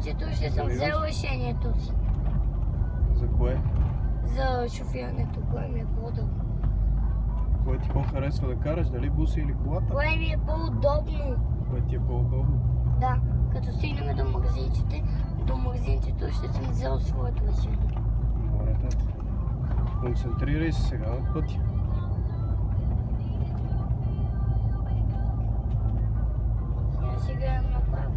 магазинчето ще съм взел решението си. За кое? За шофирането, кое ми е по-удобно. Кое ти по-харесва да караш? Дали буса или колата? Кое ми е по-удобно. Кое ти е по-удобно? Да, като стигнем до магазинчето ще съм взел своето решение. Добре, тата. Концентрирай се сега на пътя. Сега си гледам направо.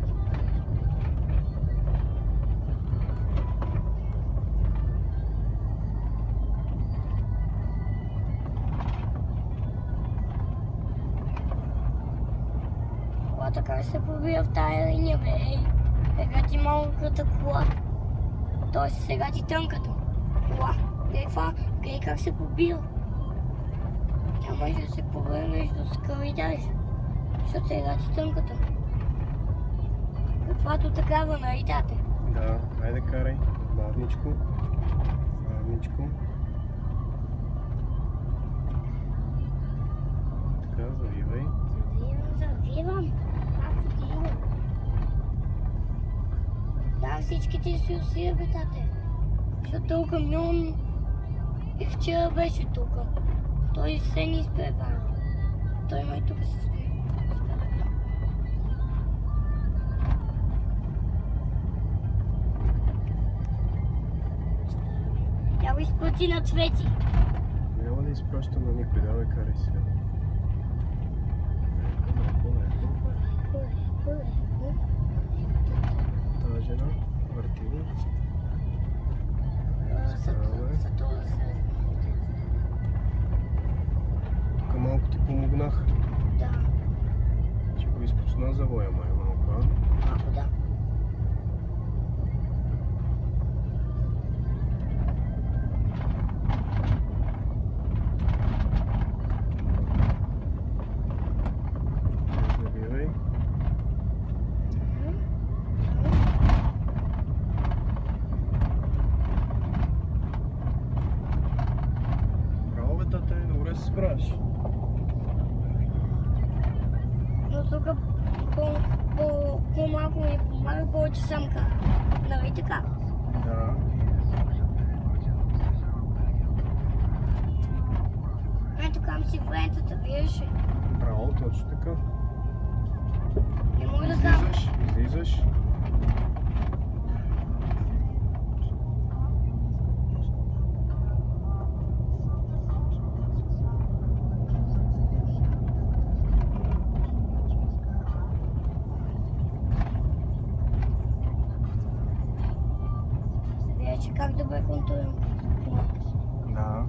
Колата как се пробива в тая линия, бе, ей. Сега ти малката кола. Тоест сега ти тънката кола. Гледай как се побива. Тя може да се побива между скали даже. Защото сега ти тънката. Каквато такава, нали, тате? Да, хайде карай. Бавничко. Бавничко. Така, завивай. Завивам. Как стига? Да, всичките си усилия, бе, тате. Защото този камион и вчера беше тук. Той се ни изпревара. Той май тук се стои. Тя го изпрати на Цвети. Няма да изпращам на никой, давай карай сега. Тази жена, върти го. Тук малко ти помогнах. Да, Че го изпусна завоя май малко, а? малко да. Завивай. Браво, бе, тате, добре се справяш. Но тук по-малко ми помага, повече съм кара. Нали така? Да. Ето към си врентата, виж ли? Браво, точно така. Не мога да дам. Излизаш. Вече как добре контролирам. Да.